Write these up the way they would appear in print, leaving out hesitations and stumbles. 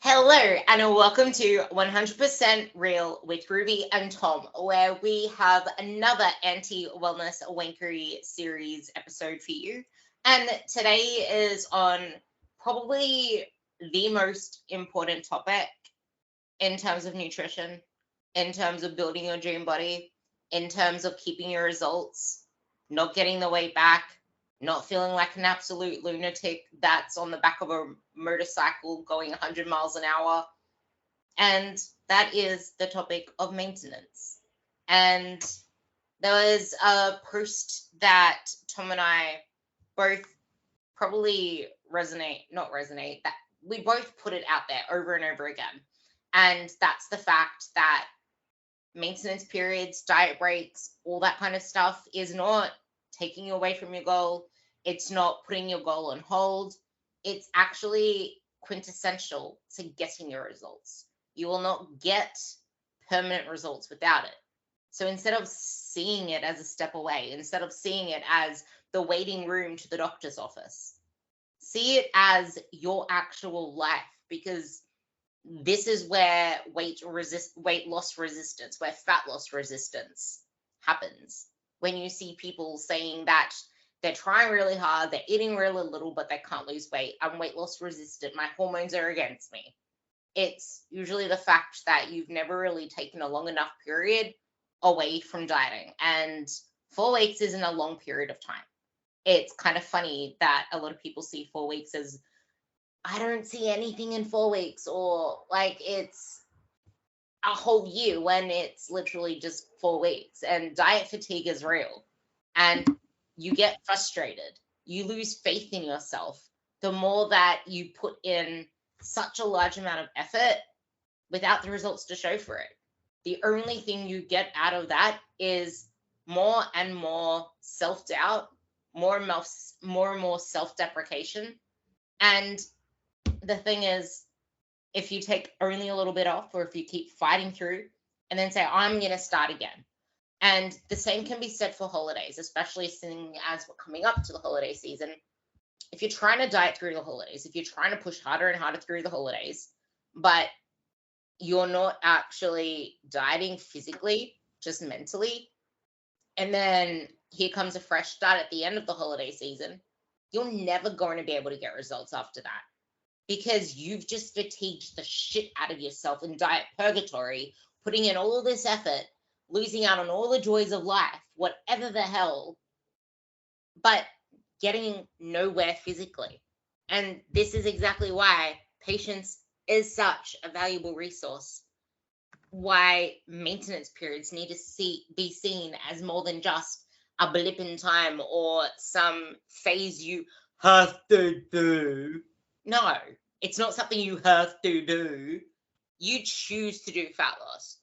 Hello and welcome to 100% Real with Ruby and Tom, where we have another anti-wellness wankery series episode for you. And today is on probably the most important topic in terms of nutrition, in terms of building your dream body, in terms of keeping your results, not getting the weight back, not feeling like an absolute lunatic that's on the back of a motorcycle going 100 miles an hour. And that is the topic of maintenance. And there was a post that Tom and I both probably that we both put it out there over and over again. And that's the fact that maintenance periods, diet breaks, all that kind of stuff is not taking you away from your goal. It's not putting your goal on hold. It's actually quintessential to getting your results. You will not get permanent results without it. So instead of seeing it as a step away, instead of seeing it as the waiting room to the doctor's office, see it as your actual life, because this is where weight loss resistance, where fat loss resistance happens. When you see people saying that they're trying really hard, they're eating really little, but they can't lose weight. I'm weight loss resistant. My hormones are against me. It's usually the fact that you've never really taken a long enough period away from dieting. And 4 weeks isn't a long period of time. It's kind of funny that a lot of people see 4 weeks as, I don't see anything in 4 weeks, or like it's a whole year, when it's literally just 4 weeks. And diet fatigue is real. And you get frustrated. You lose faith in yourself the more that you put in such a large amount of effort without the results to show for it. The only thing you get out of that is more and more self-doubt, more and more self-deprecation. And the thing is, if you take only a little bit off, or if you keep fighting through and then say, I'm going to start again. And the same can be said for holidays, especially seeing as we're coming up to the holiday season. If you're trying to diet through the holidays, if you're trying to push harder and harder through the holidays, but you're not actually dieting physically, just mentally, and then here comes a fresh start at the end of the holiday season, you're never going to be able to get results after that, because you've just fatigued the shit out of yourself in diet purgatory, putting in all this effort, losing out on all the joys of life, whatever the hell, but getting nowhere physically. And this is exactly why patience is such a valuable resource, why maintenance periods need to be seen as more than just a blip in time or some phase you have to do. No, it's not something you have to do. You choose to do fat loss.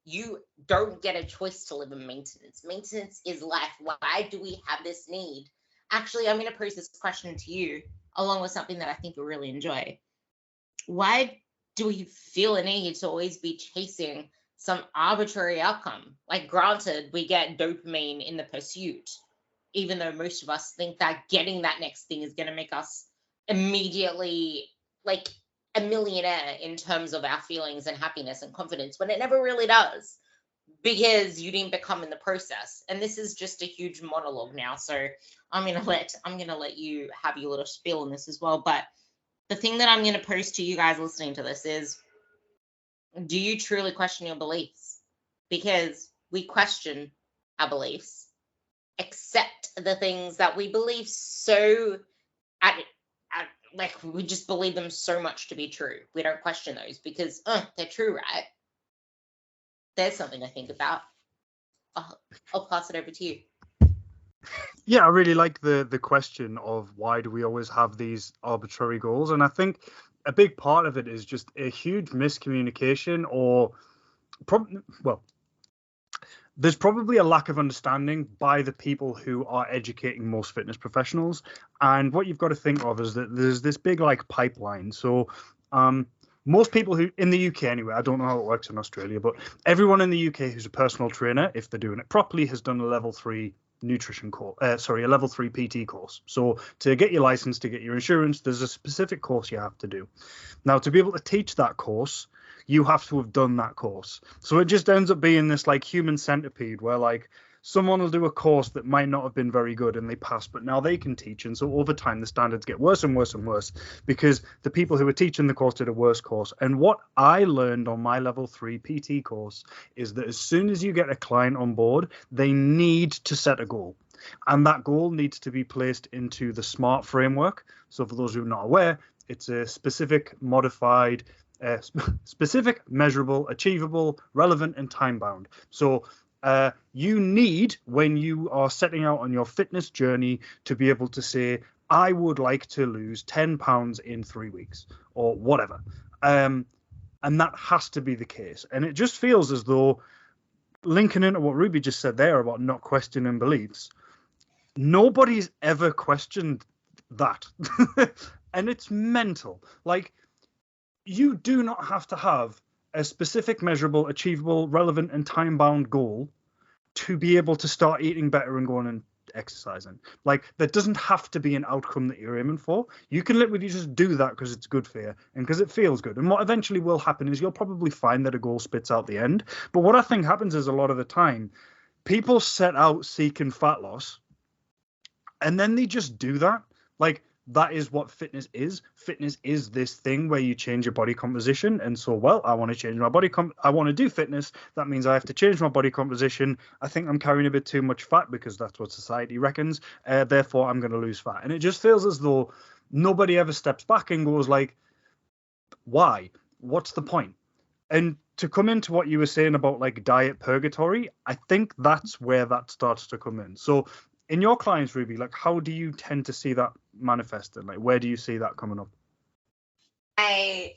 You don't get a choice to live in maintenance. Maintenance is life. Why do we have this need? Actually, I'm going to pose this question to you, along with something that I think you'll really enjoy. Why do we feel a need to always be chasing some arbitrary outcome? Like, granted, we get dopamine in the pursuit, even though most of us think that getting that next thing is going to make us immediately like a millionaire in terms of our feelings and happiness and confidence, when it never really does, because you didn't become in the process. And this is just a huge monologue now, so I'm gonna let you have your little spiel on this as well. But the thing that I'm gonna pose to you guys listening to this is, do you truly question your beliefs? Because we question our beliefs, accept the things that we believe like we just believe them so much to be true. We don't question those because they're true, right? There's something to think about. I'll pass it over to you. Yeah, I really like the question of why do we always have these arbitrary goals? And I think a big part of it is just a huge miscommunication, or there's probably a lack of understanding by the people who are educating most fitness professionals. And what you've got to think of is that there's this big like pipeline. So most people who in the UK anyway, I don't know how it works in Australia, but everyone in the UK who's a personal trainer, if they're doing it properly, has done a level 3 nutrition course, a level 3 PT course. So to get your license, to get your insurance, there's a specific course you have to do. Now, to be able to teach that course, you have to have done that course. So it just ends up being this like human centipede where like someone will do a course that might not have been very good and they pass, but now they can teach. And so over time, the standards get worse and worse and worse because the people who were teaching the course did a worse course. And what I learned on my level 3 PT course is that as soon as you get a client on board, they need to set a goal. And that goal needs to be placed into the SMART framework. So for those who are not aware, it's a specific, modified, specific, measurable, achievable, relevant, and time-bound. So you need, when you are setting out on your fitness journey, to be able to say, I would like to lose 10 pounds in 3 weeks or whatever. And that has to be the case. And it just feels as though, linking into what Ruby just said there about not questioning beliefs, nobody's ever questioned that. And it's mental. Like, you do not have to have a specific, measurable, achievable, relevant, and time-bound goal to be able to start eating better and going and exercising. Like, there doesn't have to be an outcome that you're aiming for. You can literally just do that because it's good for you and because it feels good. And what eventually will happen is you'll probably find that a goal spits out the end. But what I think happens is a lot of the time, people set out seeking fat loss and then they just do that. Like, that is what fitness is. Fitness is this thing where you change your body composition. And so, well, I want to change my body. I want to do fitness. That means I have to change my body composition. I think I'm carrying a bit too much fat because that's what society reckons. Therefore, I'm going to lose fat. And it just feels as though nobody ever steps back and goes like, why? What's the point? And to come into what you were saying about like diet purgatory, I think that's where that starts to come in. So in your clients, Ruby, like, how do you tend to see that manifested? Like, where do you see that coming up? I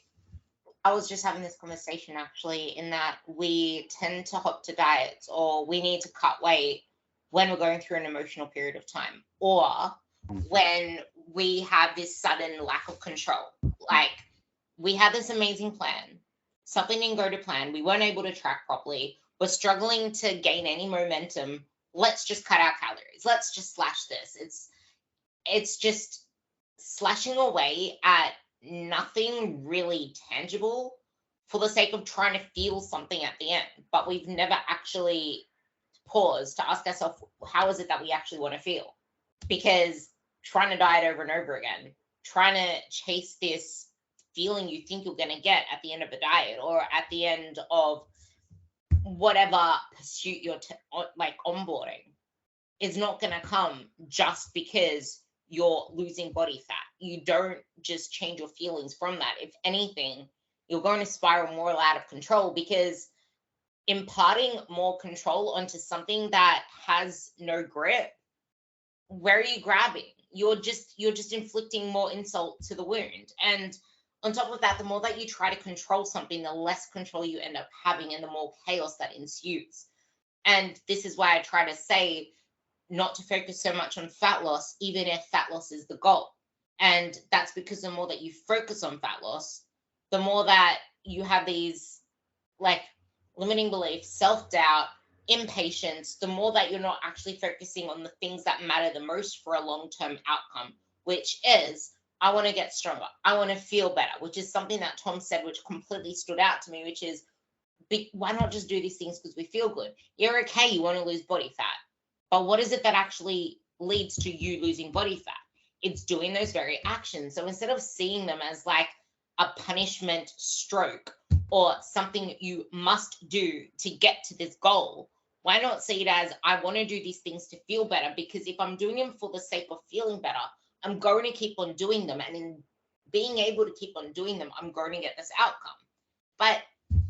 was just having this conversation actually, in that we tend to hop to diets, or we need to cut weight when we're going through an emotional period of time, or when we have this sudden lack of control. Like, we had this amazing plan, something didn't go to plan, we weren't able to track properly, we're struggling to gain any momentum. Let's just cut our calories. Let's just slash this. It's just slashing away at nothing really tangible for the sake of trying to feel something at the end. But we've never actually paused to ask ourselves, how is it that we actually want to feel? Because trying to diet over and over again, trying to chase this feeling you think you're going to get at the end of a diet or at the end of whatever pursuit you're like onboarding, is not going to come just because you're losing body fat. You don't just change your feelings from that. If anything, you're going to spiral more out of control, because imparting more control onto something that has no grip, where are you grabbing? You're just inflicting more insult to the wound. And on top of that, the more that you try to control something, the less control you end up having and the more chaos that ensues. And this is why I try to say not to focus so much on fat loss, even if fat loss is the goal. And that's because the more that you focus on fat loss, the more that you have these like limiting beliefs, self-doubt, impatience, the more that you're not actually focusing on the things that matter the most for a long-term outcome, which is, I want to get stronger. I want to feel better, which is something that Tom said, which completely stood out to me, which is, why not just do these things because we feel good? You're okay, you want to lose body fat. But what is it that actually leads to you losing body fat? It's doing those very actions. So instead of seeing them as like a punishment stroke or something you must do to get to this goal, why not see it as, I want to do these things to feel better? Because if I'm doing them for the sake of feeling better, I'm going to keep on doing them. And in being able to keep on doing them, I'm going to get this outcome. But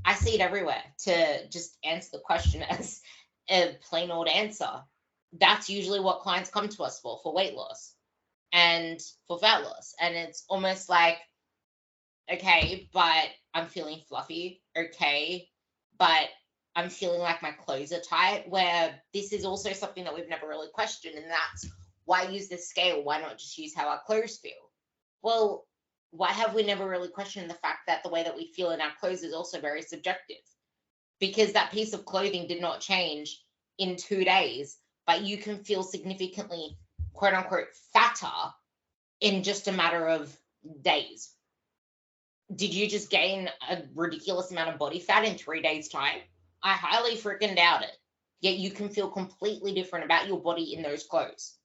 I see it everywhere. To just answer the question as a plain old answer, that's usually what clients come to us for weight loss and for fat loss. And it's almost like, okay, but I'm feeling fluffy. Okay, but I'm feeling like my clothes are tight, where this is also something that we've never really questioned. And that's, why use this scale? Why not just use how our clothes feel? Well, why have we never really questioned the fact that the way that we feel in our clothes is also very subjective? Because that piece of clothing did not change in 2 days, but you can feel significantly, quote unquote, fatter in just a matter of days. Did you just gain a ridiculous amount of body fat in 3 days' time? I highly freaking doubt it. Yet you can feel completely different about your body in those clothes.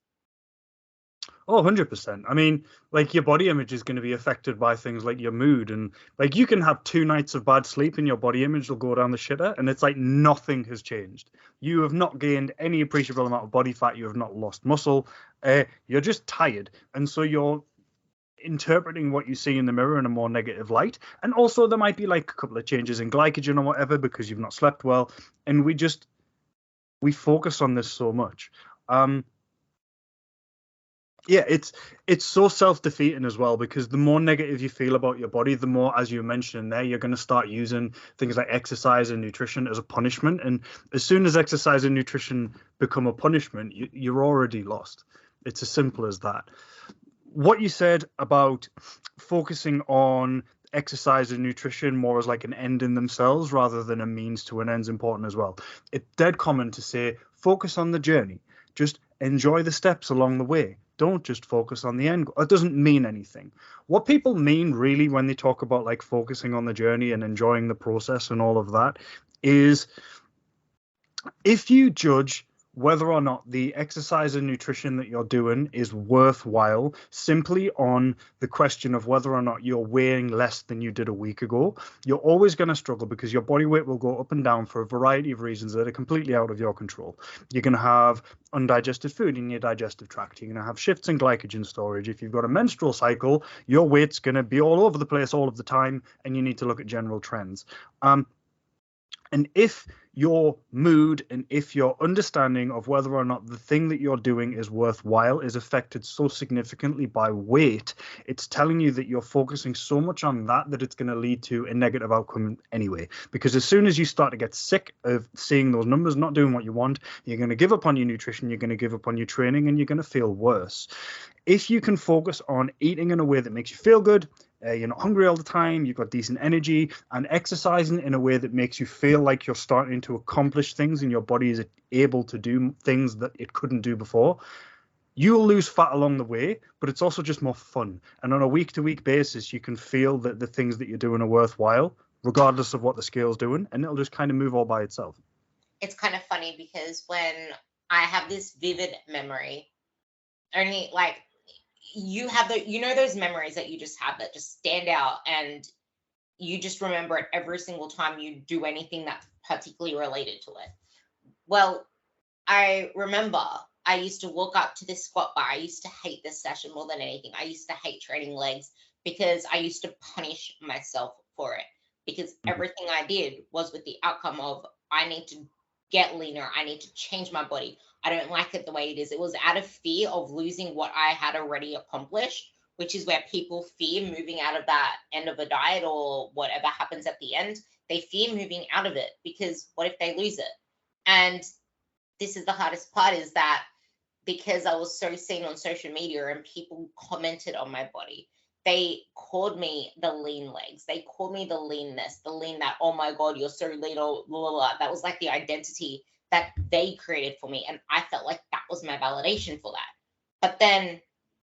Oh, 100%. I mean, like your body image is going to be affected by things like your mood, and like you can have 2 nights of bad sleep and your body image will go down the shitter, and it's like nothing has changed. You have not gained any appreciable amount of body fat. You have not lost muscle. You're just tired. And so you're interpreting what you see in the mirror in a more negative light. And also there might be like a couple of changes in glycogen or whatever because you've not slept well. And we focus on this so much. Yeah, it's so self-defeating as well, because the more negative you feel about your body, the more, as you mentioned there, you're going to start using things like exercise and nutrition as a punishment. And as soon as exercise and nutrition become a punishment, you're already lost. It's as simple as that. What you said about focusing on exercise and nutrition more as like an end in themselves rather than a means to an end is important as well. It's dead common to say focus on the journey. Just enjoy the steps along the way. Don't just focus on the end. It doesn't mean anything. What people mean really when they talk about like focusing on the journey and enjoying the process and all of that is if you judge whether or not the exercise and nutrition that you're doing is worthwhile simply on the question of whether or not you're weighing less than you did a week ago, you're always going to struggle because your body weight will go up and down for a variety of reasons that are completely out of your control. You're going to have undigested food in your digestive tract. You're going to have shifts in glycogen storage. If you've got a menstrual cycle, your weight's going to be all over the place all of the time, and you need to look at general trends. And if your mood and if your understanding of whether or not the thing that you're doing is worthwhile is affected so significantly by weight, it's telling you that you're focusing so much on that it's going to lead to a negative outcome anyway. Because as soon as you start to get sick of seeing those numbers not doing what you want, you're going to give up on your nutrition, you're going to give up on your training, and you're going to feel worse. If you can focus on eating in a way that makes you feel good, you're not hungry all the time, you've got decent energy, and exercising in a way that makes you feel like you're starting to accomplish things and your body is able to do things that it couldn't do before, you'll lose fat along the way, but it's also just more fun. And on a week-to-week basis, you can feel that the things that you're doing are worthwhile, regardless of what the scale's doing, and it'll just kind of move all by itself. It's kind of funny because when I have this vivid memory, only like you have those memories that you just have that just stand out and you just remember it every single time you do anything that's particularly related to it. Well, I remember I used to walk up to this squat bar. I used to hate this session more than anything. I used to hate training legs because I used to punish myself for it, because everything I did was with the outcome of I need to get leaner. I need to change my body. I don't like it the way it is. It was out of fear of losing what I had already accomplished, which is where people fear moving out of that end of a diet or whatever happens at the end. They fear moving out of it because what if they lose it? And this is the hardest part, is that because I was so seen on social media and people commented on my body, they called me the lean legs. They called me the leanness, the lean that, oh my God, you're so lean, or blah, blah, blah. That was like the identity that they created for me. And I felt like that was my validation for that. But then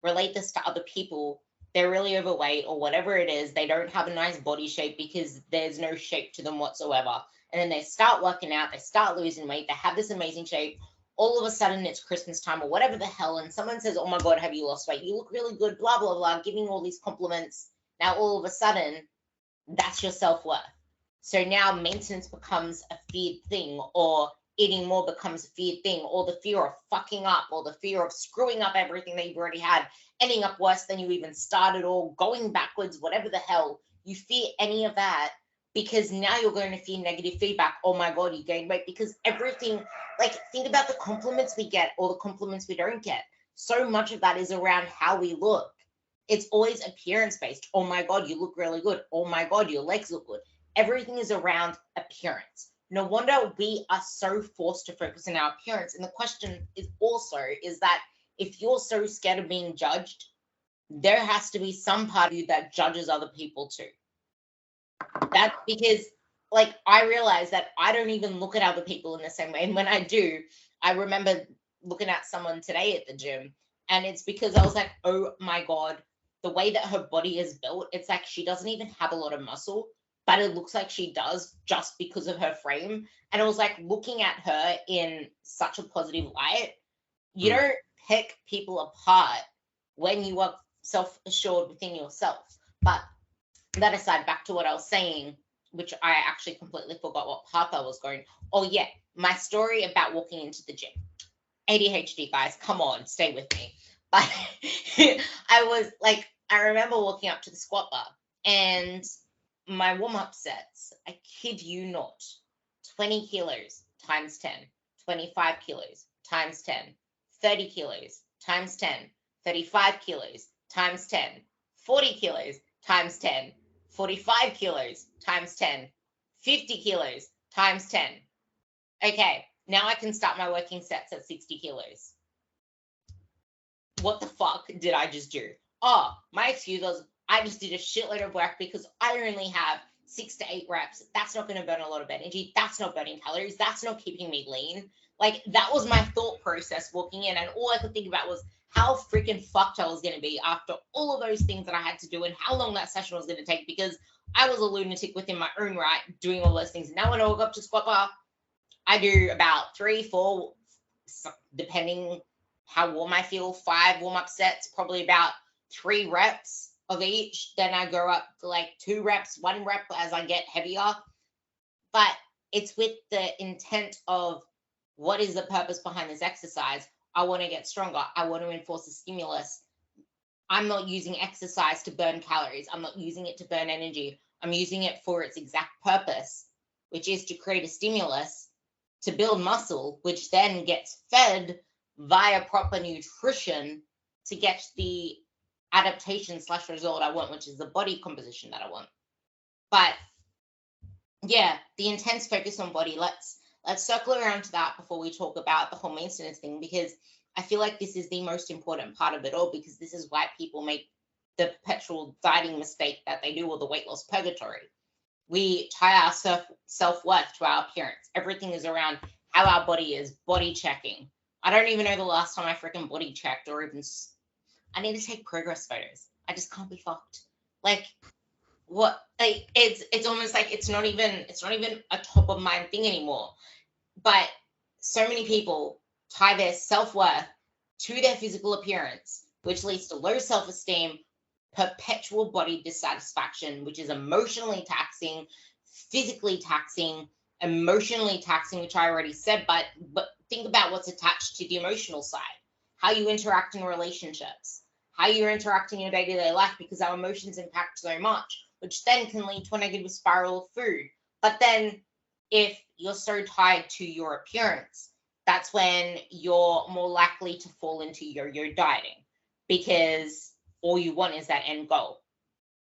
relate this to other people. They're really overweight or whatever it is. They don't have a nice body shape because there's no shape to them whatsoever. And then they start working out, they start losing weight, they have this amazing shape. All of a sudden it's Christmas time or whatever the hell, and someone says, oh my God, have you lost weight? You look really good, blah, blah, blah, giving all these compliments. Now, all of a sudden, that's your self-worth. So now maintenance becomes a feared thing, or eating more becomes a feared thing, or the fear of fucking up, or the fear of screwing up everything that you've already had, ending up worse than you even started, or going backwards, whatever the hell. You fear any of that because now you're going to fear negative feedback. Oh my God, you gained weight. Because everything, like, think about the compliments we get or the compliments we don't get. So much of that is around how we look. It's always appearance based. Oh my God, you look really good. Oh my God, your legs look good. Everything is around appearance. No wonder we are so forced to focus on our appearance. And the question is also is that if you're so scared of being judged, there has to be some part of you that judges other people too. That's because, like, I realize that I don't even look at other people in the same way. And when I do, I remember looking at someone today at the gym, and it's because I was like, oh my God, the way that her body is built, it's like she doesn't even have a lot of muscle, but it looks like she does just because of her frame. And it was like looking at her in such a positive light. You don't pick people apart when you are self-assured within yourself. But that aside, back to what I was saying, which I actually completely forgot what path I was going. Oh yeah, my story about walking into the gym. ADHD, guys, come on, stay with me. But I remember walking up to the squat bar, and my warm-up sets, I kid you not, 20 kilos times 10, 25 kilos times 10, 30 kilos times 10, 35 kilos times 10, 40 kilos times 10, 45 kilos times 10, 50 kilos times 10. Okay, now I can start my working sets at 60 kilos. What the fuck did I just do? Oh, my excuse was I just did a shitload of work because I only have 6 to 8 reps. That's not going to burn a lot of energy. That's not burning calories. That's not keeping me lean. Like, that was my thought process walking in, and all I could think about was how freaking fucked I was going to be after all of those things that I had to do and how long that session was going to take, because I was a lunatic within my own right doing all those things. Now when I walk up to squat bar, I do about 3, 4, depending how warm I feel, 5 warm-up sets, probably about 3 reps of each. Then I go up to like 2 reps, 1 rep as I get heavier. But it's with the intent of, what is the purpose behind this exercise? I want to get stronger. I want to enforce a stimulus. I'm not using exercise to burn calories. I'm not using it to burn energy. I'm using it for its exact purpose, which is to create a stimulus to build muscle, which then gets fed via proper nutrition to get the adaptation / result I want, which is the body composition that I want. But yeah, the intense focus on body, let's circle around to that before we talk about the whole maintenance thing, because I feel like this is the most important part of it all, because this is why people make the perpetual dieting mistake that they do, or the weight loss purgatory. We tie our self-worth to our appearance. Everything is around how our body is, body checking. I don't even know the last time I freaking body checked, or even I need to take progress photos. I just can't be fucked. Like, what? Like, it's almost like it's not even a top of mind thing anymore. But so many people tie their self-worth to their physical appearance, which leads to low self-esteem, perpetual body dissatisfaction, which is emotionally taxing, physically taxing, emotionally taxing, which I already said, but think about what's attached to the emotional side, how you interact in relationships, how you interact in your day-to-day life, because our emotions impact so much, which then can lead to a negative spiral of food. But then if you're so tied to your appearance, that's when you're more likely to fall into yo-yo dieting, because all you want is that end goal.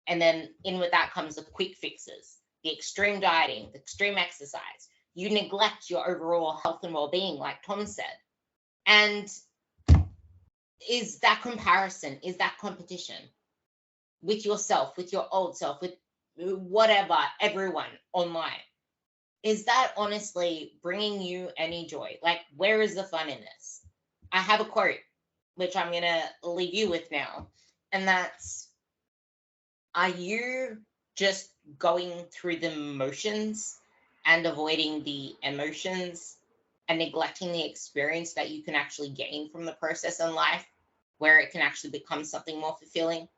And then in with that comes the quick fixes, the extreme dieting, the extreme exercise. You neglect your overall health and well-being, like Tom said. And is that comparison, is that competition with yourself, with your old self, with whatever, everyone online, is that honestly bringing you any joy? Like, where is the fun in this? I have a quote, which I'm going to leave you with now. And that's, are you just going through the motions and avoiding the emotions and neglecting the experience that you can actually gain from the process in life, where it can actually become something more fulfilling?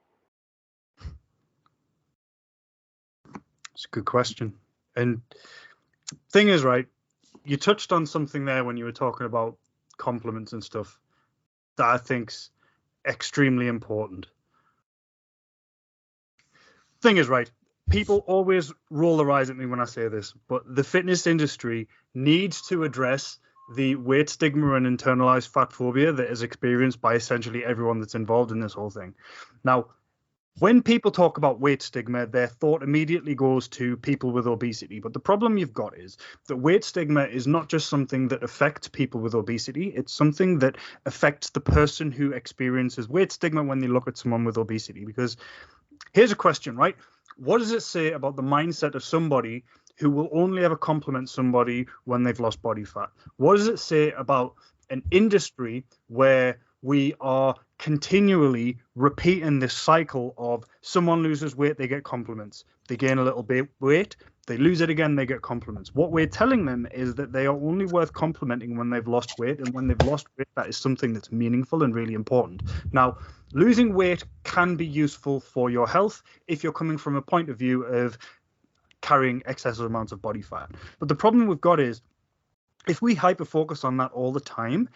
It's a good question. And thing is, right, you touched on something there when you were talking about compliments and stuff that I think's extremely important. Thing is, right, people always roll their eyes at me when I say this, but the fitness industry needs to address the weight stigma and internalized fat phobia that is experienced by essentially everyone that's involved in this whole thing. Now, when people talk about weight stigma, their thought immediately goes to people with obesity. But the problem you've got is that weight stigma is not just something that affects people with obesity. It's something that affects the person who experiences weight stigma when they look at someone with obesity. Because here's a question, right? What does it say about the mindset of somebody who will only ever compliment somebody when they've lost body fat? What does it say about an industry where we are continually repeating this cycle of someone loses weight, they get compliments. They gain a little bit weight, they lose it again, they get compliments. What we're telling them is that they are only worth complimenting when they've lost weight, and when they've lost weight, that is something that's meaningful and really important. Now, losing weight can be useful for your health if you're coming from a point of view of carrying excessive amounts of body fat. But the problem we've got is, if we hyper focus on that all the time,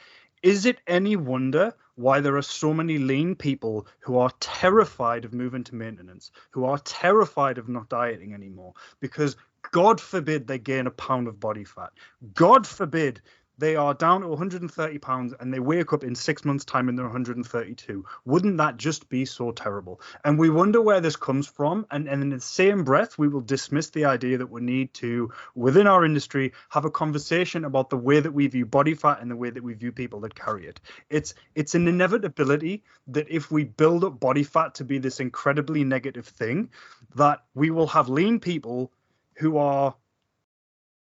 is it any wonder why there are so many lean people who are terrified of moving to maintenance, who are terrified of not dieting anymore? Because God forbid they gain a pound of body fat. God forbid they are down to 130 pounds and they wake up in 6 months' time and they're 132. Wouldn't that just be so terrible? And we wonder where this comes from. And in the same breath, we will dismiss the idea that we need to, within our industry, have a conversation about the way that we view body fat and the way that we view people that carry it. It's an inevitability that if we build up body fat to be this incredibly negative thing, that we will have lean people who are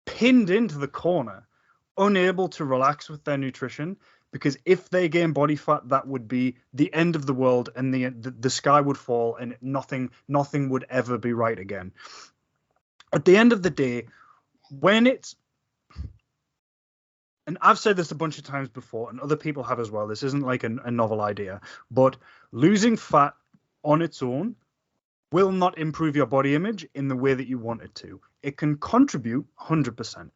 pinned into the corner, unable to relax with their nutrition, because if they gain body fat, that would be the end of the world, and the sky would fall, and nothing would ever be right again. At the end of the day, when it's, and I've said this a bunch of times before, and other people have as well, this isn't like a novel idea, but losing fat on its own will not improve your body image in the way that you want it to. It can contribute 100%,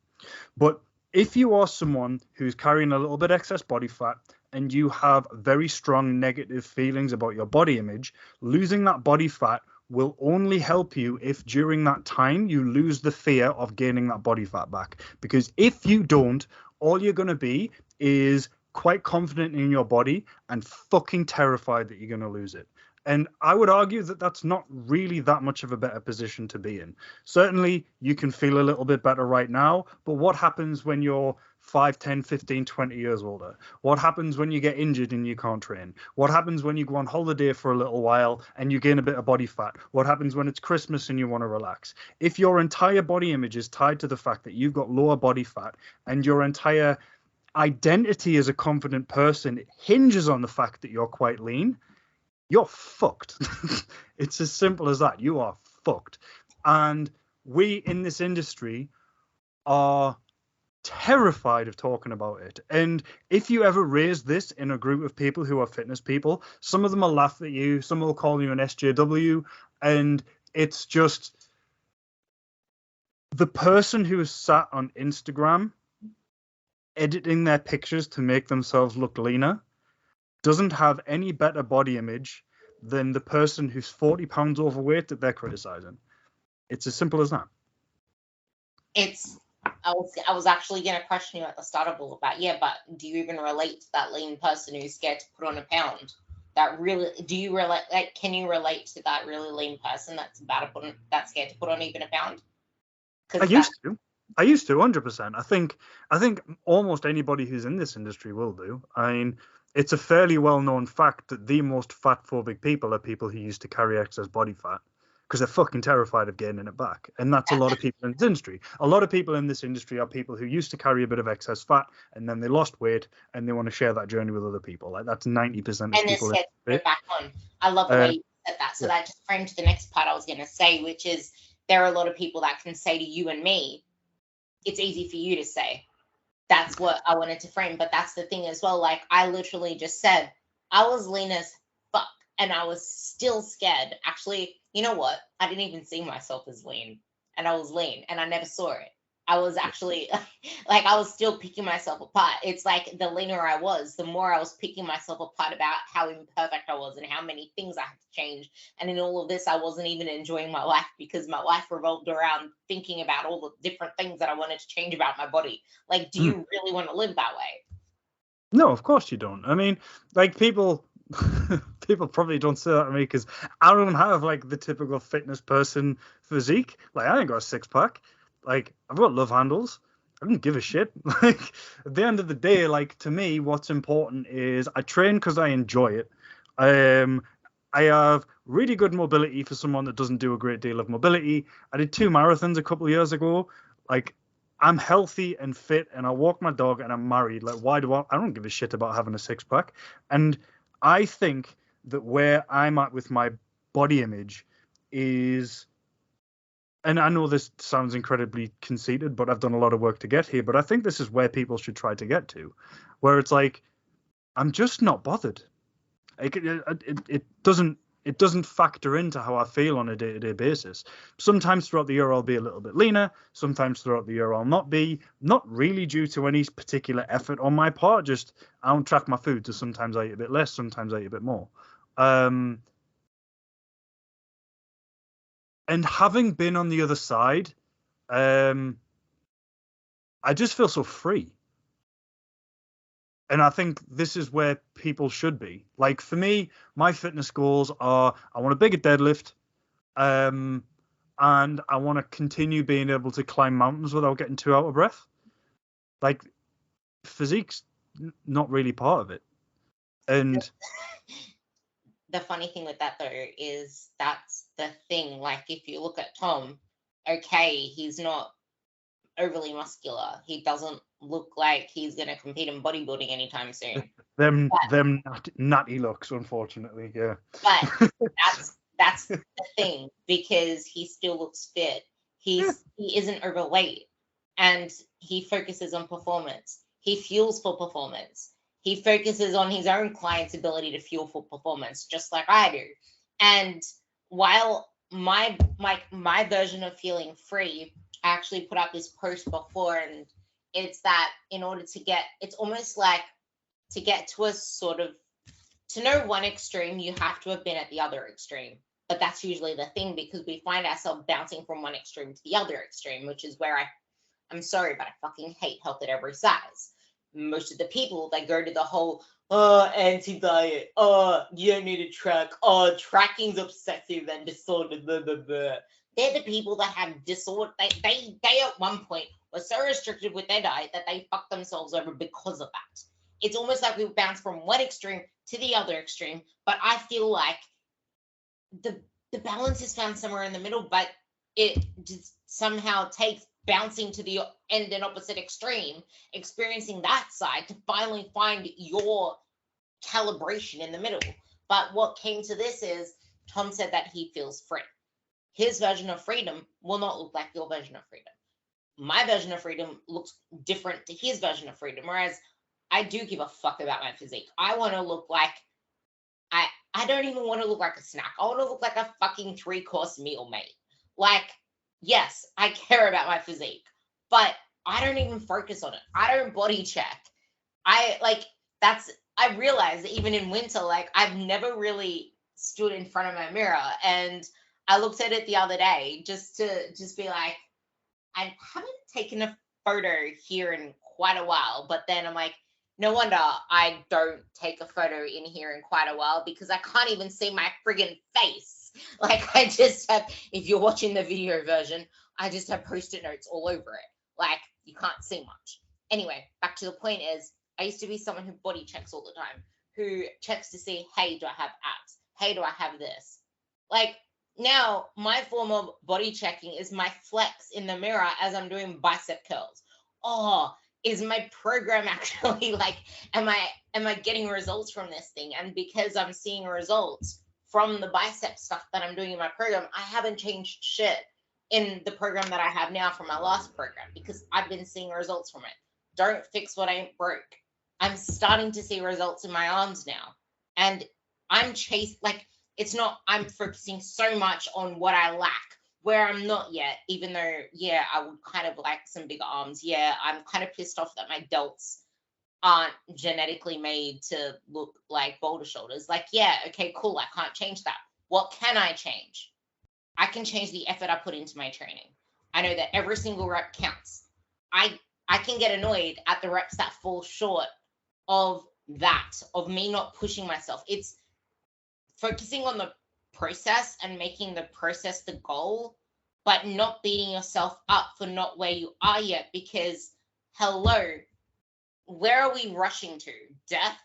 but if you are someone who's carrying a little bit excess body fat and you have very strong negative feelings about your body image, losing that body fat will only help you if during that time you lose the fear of gaining that body fat back. Because if you don't, all you're going to be is quite confident in your body and fucking terrified that you're going to lose it. And I would argue that that's not really that much of a better position to be in. Certainly, you can feel a little bit better right now, but what happens when you're 5, 10, 15, 20 years older? What happens when you get injured and you can't train? What happens when you go on holiday for a little while and you gain a bit of body fat? What happens when it's Christmas and you want to relax? If your entire body image is tied to the fact that you've got lower body fat and your entire identity as a confident person hinges on the fact that you're quite lean, you're fucked. It's as simple as that. You are fucked. And we in this industry are terrified of talking about it. And if you ever raise this in a group of people who are fitness people, some of them will laugh at you, some will call you an SJW, and it's just the person who is sat on Instagram editing their pictures to make themselves look leaner doesn't have any better body image than the person who's 40 pounds overweight that they're criticizing. It's as simple as that. I was actually going to question you at the start of all about, but do you even relate to that lean person who's scared to put on a pound? Do you relate, like, can you relate to that really lean person that's scared to put on even a pound? I used to 100%. I think almost anybody who's in this industry will do. I mean, it's a fairly well-known fact that the most fat-phobic people are people who used to carry excess body fat because they're fucking terrified of gaining it back. And that's a lot of people in this industry. A lot of people in this industry are people who used to carry a bit of excess fat and then they lost weight and they want to share that journey with other people. Like, that's 90% of people. And they're back on. I love the way you said that. So that just framed the next part I was going to say, which is there are a lot of people that can say to you and me, it's easy for you to say. That's what I wanted to frame. But that's the thing as well. Like, I literally just said I was lean as fuck and I was still scared. Actually, you know what? I didn't even see myself as lean, and I was lean and I never saw it. I was actually like, I was still picking myself apart. It's like the leaner I was, the more I was picking myself apart about how imperfect I was and how many things I had to change. And in all of this, I wasn't even enjoying my life because my life revolved around thinking about all the different things that I wanted to change about my body. Like, do you really want to live that way? No, of course you don't. I mean, like, people probably don't say that to me because I don't have like the typical fitness person physique. Like, I ain't got a six pack. Like, I've got love handles. I don't give a shit. Like, at the end of the day, like, to me, what's important is I train because I enjoy it. I have really good mobility for someone that doesn't do a great deal of mobility. I did 2 marathons a couple of years ago. Like, I'm healthy and fit, and I walk my dog, and I'm married. Like, why do I don't give a shit about having a six pack. And I think that where I'm at with my body image is, and I know this sounds incredibly conceited, but I've done a lot of work to get here. But I think this is where people should try to get to, where it's like, I'm just not bothered. It doesn't factor into how I feel on a day-to-day basis. Sometimes throughout the year I'll be a little bit leaner. Sometimes throughout the year I'll not be. Not really due to any particular effort on my part. Just I don't track my food, so sometimes I eat a bit less, sometimes I eat a bit more. And having been on the other side, I just feel so free. And I think this is where people should be. Like for me, my fitness goals are I want a bigger deadlift, and I want to continue being able to climb mountains without getting too out of breath. Like physique's not really part of it. And the funny thing with that though is that's the thing. Like if you look at Tom, okay, he's not overly muscular. He doesn't look like he's going to compete in bodybuilding anytime soon. them nutty looks, unfortunately, yeah. But that's the thing, because he still looks fit. He isn't overweight, and he focuses on performance. He fuels for performance. He focuses on his own client's ability to fuel for performance, just like I do. And while my version of feeling free, I actually put up this post before, and it's that in order to get, it's almost like to get to a sort of, to know one extreme, you have to have been at the other extreme. But that's usually the thing, because we find ourselves bouncing from one extreme to the other extreme, which is where I'm sorry, but I fucking hate health at every size. Most of the people that go to the whole anti-diet, you don't need to track, tracking's obsessive and disordered, blah, blah, blah. They're the people that have disorder. They at one point were so restricted with their diet that they fucked themselves over because of that. It's almost like we bounce from one extreme to the other extreme, but I feel like the balance is found somewhere in the middle, but it just somehow takes bouncing to the end and opposite extreme, experiencing that side to finally find your calibration in the middle. But what came to this is Tom said that he feels free. His version of freedom will not look like your version of freedom. My version of freedom looks different to his version of freedom, whereas I do give a fuck about my physique. I want to look like, I don't even want to look like a snack. I want to look like a fucking 3-course meal, mate. Like, yes, I care about my physique, but I don't even focus on it. I don't body check. I realize that even in winter, like I've never really stood in front of my mirror, and I looked at it the other day just to be like, I haven't taken a photo here in quite a while, but then I'm like, no wonder I don't take a photo in here in quite a while, because I can't even see my friggin' face. Like I just have, if you're watching the video version, I just have Post-it notes all over it. Like you can't see much. Anyway, back to the point is, I used to be someone who body checks all the time, who checks to see, hey, do I have abs? Hey, do I have this? Like now my form of body checking is my flex in the mirror as I'm doing bicep curls. Oh, is my program actually like, am I getting results from this thing? And because I'm seeing results from the bicep stuff that I'm doing in my program, I haven't changed shit in the program that I have now from my last program, because I've been seeing results from it. Don't fix what ain't broke. I'm starting to see results in my arms now, and I'm it's not, I'm focusing so much on what I lack, where I'm not yet, even though, yeah, I would kind of like some bigger arms. Yeah, I'm kind of pissed off that my delts aren't genetically made to look like boulder shoulders. Like, yeah, okay, cool, I can't change that. What can I change? I can change the effort I put into my training. I know that every single rep counts. I can get annoyed at the reps that fall short of that, of me not pushing myself. It's focusing on the process and making the process the goal, but not beating yourself up for not where you are yet, because hello, where are we rushing to? Death?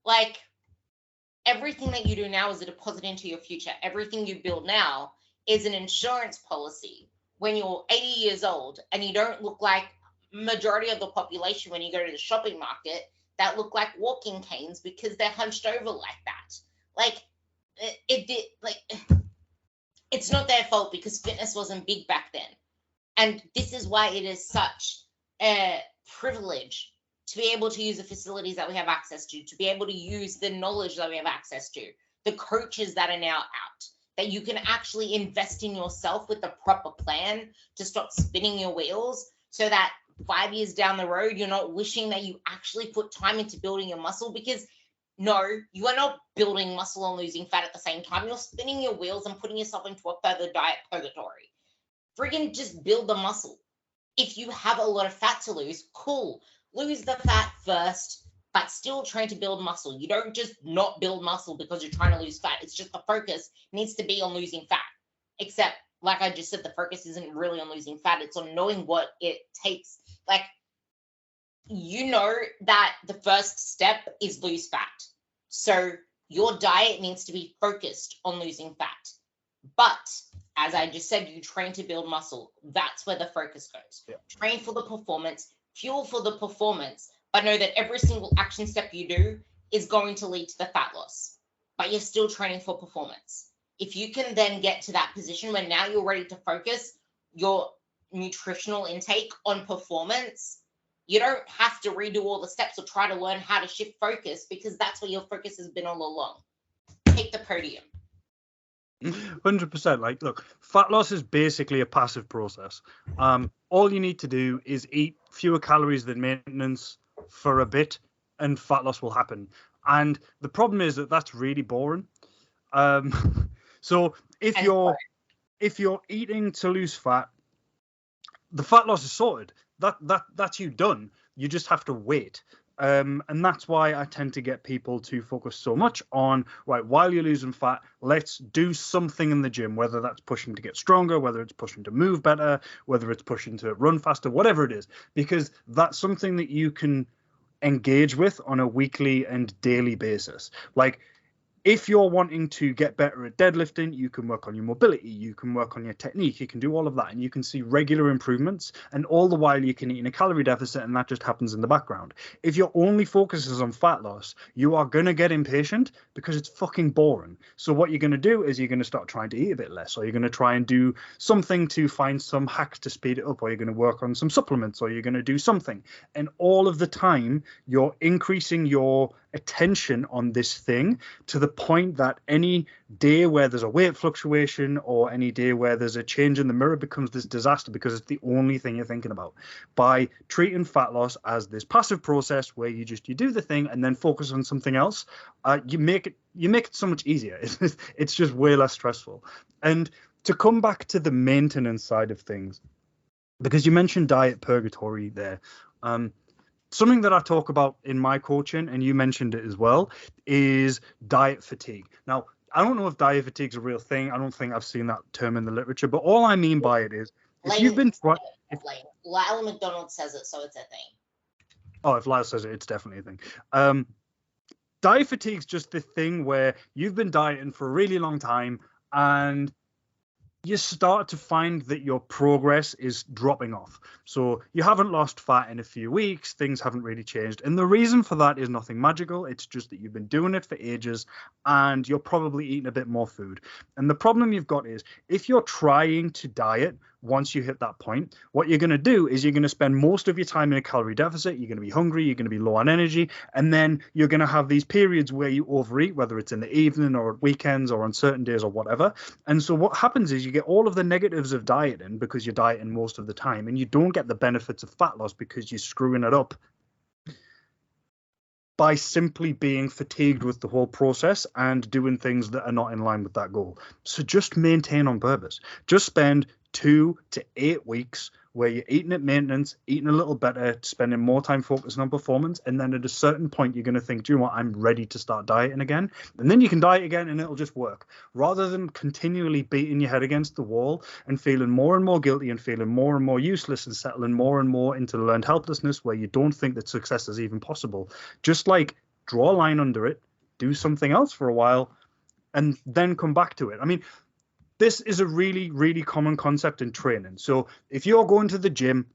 Like, everything that you do now is a deposit into your future. Everything you build now is an insurance policy when you're 80 years old and you don't look like majority of the population when you go to the shopping market that look like walking canes because they're hunched over like that. Like it did like it's not their fault because fitness wasn't big back then. And this is why it is such a privilege to be able to use the facilities that we have access to be able to use the knowledge that we have access to, the coaches that are now out, that you can actually invest in yourself with the proper plan to stop spinning your wheels so that 5 years down the road, you're not wishing that you actually put time into building your muscle, because no, you are not building muscle and losing fat at the same time. You're spinning your wheels and putting yourself into a further diet purgatory. Friggin' just build the muscle. If you have a lot of fat to lose, cool. Lose the fat first, but still trying to build muscle. You don't just not build muscle because you're trying to lose fat. It's just the focus needs to be on losing fat. Except, like I just said, the focus isn't really on losing fat. It's on knowing what it takes. Like, you know that the first step is lose fat. So your diet needs to be focused on losing fat. But as I just said, you train to build muscle. That's where the focus goes. Yeah. Train for the performance, fuel for the performance, but know that every single action step you do is going to lead to the fat loss. But you're still training for performance. If you can then get to that position where now you're ready to focus your nutritional intake on performance, you don't have to redo all the steps or try to learn how to shift focus, because that's where your focus has been all along. Take the podium. 100%. Like, look, fat loss is basically a passive process. All you need to do is eat fewer calories than maintenance for a bit, and fat loss will happen. And the problem is that that's really boring. So if you're eating to lose fat, the fat loss is sorted. That's you done. You just have to wait. And that's why I tend to get people to focus so much on, right, while you're losing fat, let's do something in the gym, whether that's pushing to get stronger, whether it's pushing to move better, whether it's pushing to run faster, whatever it is, because that's something that you can engage with on a weekly and daily basis. Like, if you're wanting to get better at deadlifting, you can work on your mobility, you can work on your technique, you can do all of that, and you can see regular improvements, and all the while you can eat in a calorie deficit, and that just happens in the background. If your only focus is on fat loss, you are going to get impatient because it's fucking boring. So what you're going to do is you're going to start trying to eat a bit less, or you're going to try and do something to find some hacks to speed it up, or you're going to work on some supplements, or you're going to do something. And all of the time, you're increasing your attention on this thing to the point that any day where there's a weight fluctuation or any day where there's a change in the mirror becomes this disaster, because it's the only thing you're thinking about. By treating fat loss as this passive process where you do the thing and then focus on something else, you make it so much easier. It's just way less stressful. And to come back to the maintenance side of things, because you mentioned diet purgatory there, something that I talk about in my coaching, and you mentioned it as well, is diet fatigue. Now, I don't know if diet fatigue is a real thing. I don't think I've seen that term in the literature, but all I mean by it is, if you've been trying... Lyle McDonald says it, so it's a thing. Oh, if Lyle says it, it's definitely a thing. Diet fatigue is just the thing where you've been dieting for a really long time, and you start to find that your progress is dropping off. So you haven't lost fat in a few weeks, things haven't really changed. And the reason for that is nothing magical. It's just that you've been doing it for ages and you're probably eating a bit more food. And the problem you've got is, if you're trying to diet, once you hit that point, what you're going to do is you're going to spend most of your time in a calorie deficit. You're going to be hungry, you're going to be low on energy, and then you're going to have these periods where you overeat, whether it's in the evening or at weekends or on certain days or whatever. And so what happens is you get all of the negatives of dieting because you're dieting most of the time, and you don't get the benefits of fat loss because you're screwing it up by simply being fatigued with the whole process and doing things that are not in line with that goal. So just maintain on purpose. Just spend 2 to 8 weeks where you're eating at maintenance, eating a little better, spending more time focusing on performance, and then at a certain point you're going to think, do you know what, I'm ready to start dieting again. And then you can diet again and it'll just work, rather than continually beating your head against the wall and feeling more and more guilty and feeling more and more useless and settling more and more into learned helplessness where you don't think that success is even possible. Just like draw a line under it, do something else for a while, and then come back to it. I mean, this is a really, really common concept in training. So if you're going to the gym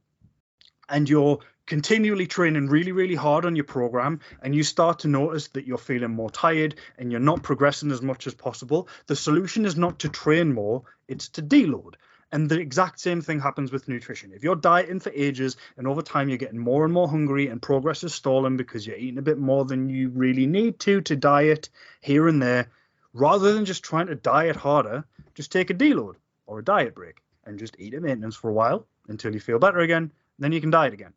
and you're continually training really, really hard on your program, and you start to notice that you're feeling more tired and you're not progressing as much as possible, the solution is not to train more, it's to deload. And the exact same thing happens with nutrition. If you're dieting for ages and over time you're getting more and more hungry and progress is stalling because you're eating a bit more than you really need to diet here and there, rather than just trying to diet harder, just take a deload or a diet break and just eat at maintenance for a while until you feel better again. Then you can diet again.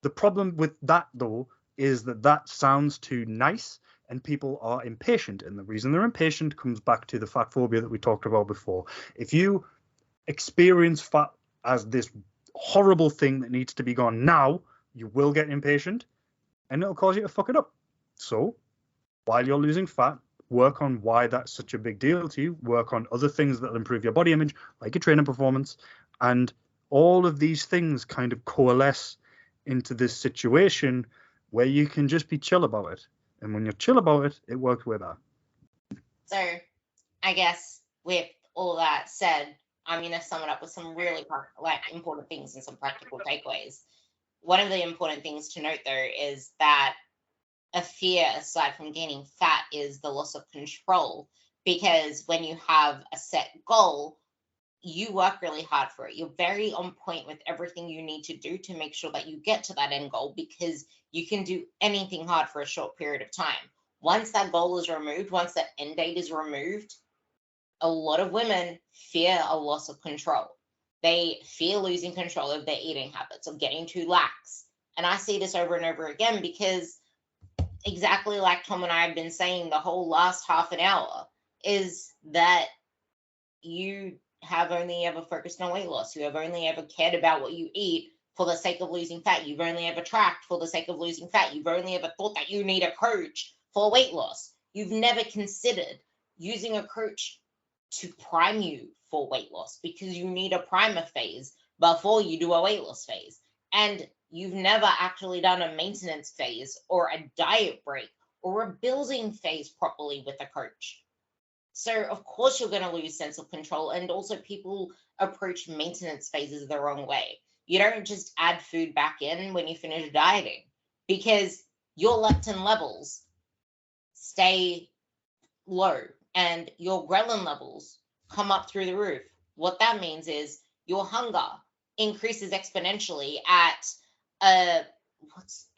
The problem with that, though, is that that sounds too nice and people are impatient. And the reason they're impatient comes back to the fat phobia that we talked about before. If you experience fat as this horrible thing that needs to be gone now, you will get impatient and it'll cause you to fuck it up. So while you're losing fat, work on why that's such a big deal to you, work on other things that will improve your body image, like your training performance, and all of these things kind of coalesce into this situation where you can just be chill about it. And when you're chill about it, it works way better. So I guess with all that said, I'm going to sum it up with some really important things and some practical takeaways. One of the important things to note, though, is that a fear, aside from gaining fat, is the loss of control. Because when you have a set goal, you work really hard for it. You're very on point with everything you need to do to make sure that you get to that end goal, because you can do anything hard for a short period of time. Once that goal is removed, once that end date is removed, a lot of women fear a loss of control. They fear losing control of their eating habits, of getting too lax. And I see this over and over again because, exactly like Tom and I have been saying the whole last half an hour, is that you have only ever focused on weight loss. You have only ever cared about what you eat for the sake of losing fat. You've only ever tracked for the sake of losing fat. You've only ever thought that you need a coach for weight loss. You've never considered using a coach to prime you for weight loss, because you need a primer phase before you do a weight loss phase. And you've never actually done a maintenance phase or a diet break or a building phase properly with a coach. So of course you're going to lose sense of control. And also people approach maintenance phases the wrong way. You don't just add food back in when you finish dieting, because your leptin levels stay low and your ghrelin levels come up through the roof. What that means is your hunger increases exponentially at I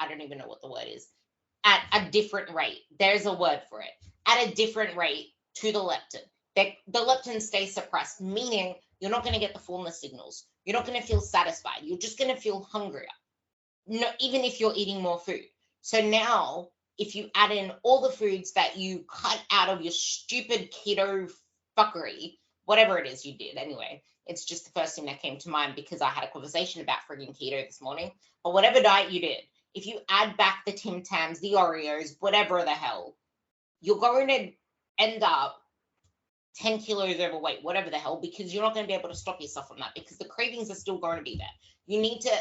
don't even know what the word is, at a different rate. There's a word for it. At a different rate to the leptin. The leptin stays suppressed, meaning you're not going to get the fullness signals. You're not going to feel satisfied. You're just going to feel hungrier, even if you're eating more food. So now, if you add in all the foods that you cut out of your stupid keto fuckery, whatever it is you did anyway, it's just the first thing that came to mind because I had a conversation about frigging keto this morning. But whatever diet you did, if you add back the Tim Tams, the Oreos, whatever the hell, you're going to end up 10 kilos overweight, whatever the hell, because you're not going to be able to stop yourself from that, because the cravings are still going to be there. You need to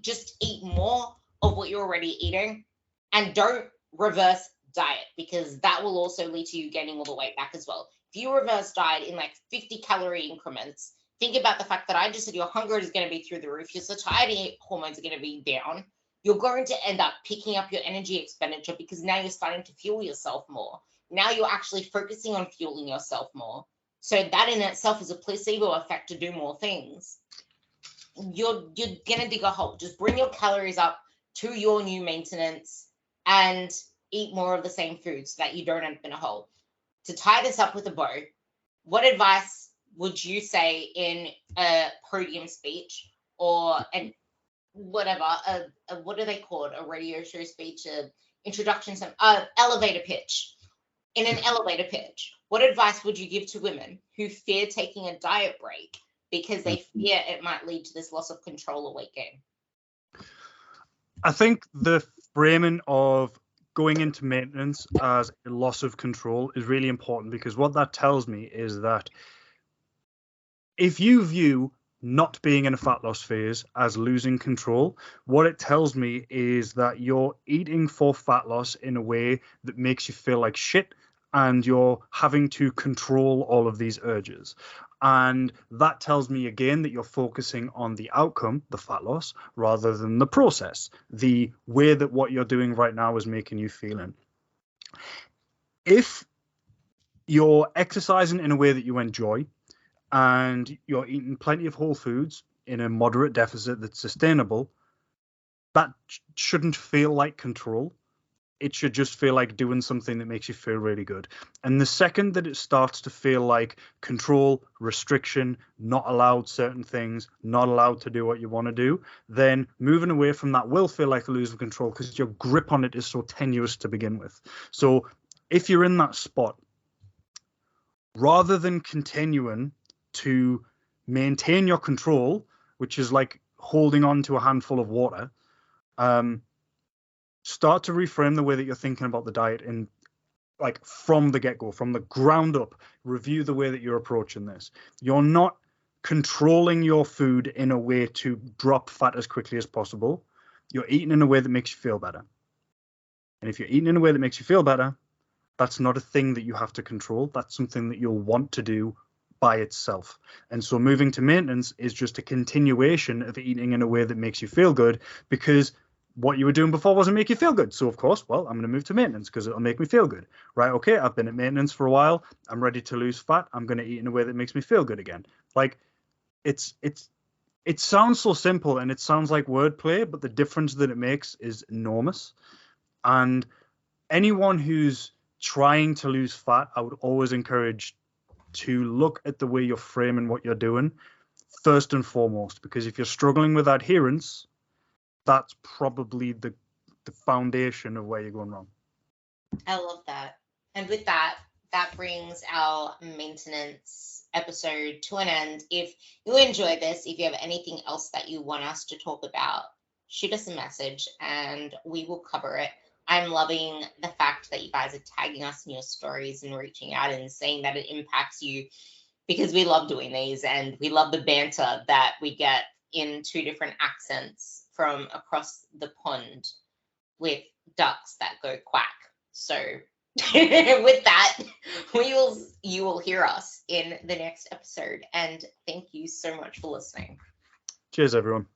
just eat more of what you're already eating, and don't reverse diet, because that will also lead to you gaining all the weight back as well. If you reverse diet in like 50 calorie increments, think about the fact that I just said your hunger is going to be through the roof, your satiety hormones are going to be down, you're going to end up picking up your energy expenditure, because now you're starting to fuel yourself more. Now you're actually focusing on fueling yourself more. So that in itself is a placebo effect to do more things. You're going to dig a hole. Just bring your calories up to your new maintenance and eat more of the same food so that you don't end up in a hole. To tie this up with a bow, what advice would you say in a podium speech or an whatever, what are they called? A radio show speech, an introduction, elevator pitch. In an elevator pitch, what advice would you give to women who fear taking a diet break because they fear it might lead to this loss of control or weight gain? I think the framing of going into maintenance as a loss of control is really important, because what that tells me is that if you view not being in a fat loss phase as losing control, what it tells me is that you're eating for fat loss in a way that makes you feel like shit, and you're having to control all of these urges. And that tells me again that you're focusing on the outcome, the fat loss, rather than the process, the way that what you're doing right now is making you feeling. If you're exercising in a way that you enjoy and you're eating plenty of whole foods in a moderate deficit that's sustainable, that shouldn't feel like control. It should just feel like doing something that makes you feel really good. And the second that it starts to feel like control, restriction, not allowed certain things, not allowed to do what you want to do, then moving away from that will feel like a lose of control because your grip on it is so tenuous to begin with. So if you're in that spot, rather than continuing to maintain your control, which is like holding on to a handful of water, start to reframe the way that you're thinking about the diet in like from the get-go, from the ground up. Review the way that you're approaching this. You're not controlling your food in a way to drop fat as quickly as possible. You're eating in a way that makes you feel better. And if you're eating in a way that makes you feel better, that's not a thing that you have to control. That's something that you'll want to do by itself. And so moving to maintenance is just a continuation of eating in a way that makes you feel good, because what you were doing before wasn't make you feel good. So of course, well, I'm going to move to maintenance because it'll make me feel good. Right? Okay, I've been at maintenance for a while. I'm ready to lose fat. I'm going to eat in a way that makes me feel good again. Like it sounds so simple and it sounds like wordplay, but the difference that it makes is enormous. And anyone who's trying to lose fat, I would always encourage to look at the way you're framing what you're doing first and foremost, because if you're struggling with adherence, that's probably the foundation of where you're going wrong. I love that. And with that, that brings our maintenance episode to an end. If you enjoyed this, if you have anything else that you want us to talk about, shoot us a message and we will cover it. I'm loving the fact that you guys are tagging us in your stories and reaching out and saying that it impacts you, because we love doing these and we love the banter that we get in two different accents from across the pond with ducks that go quack. So with that, you will hear us in the next episode. And thank you so much for listening. Cheers, everyone.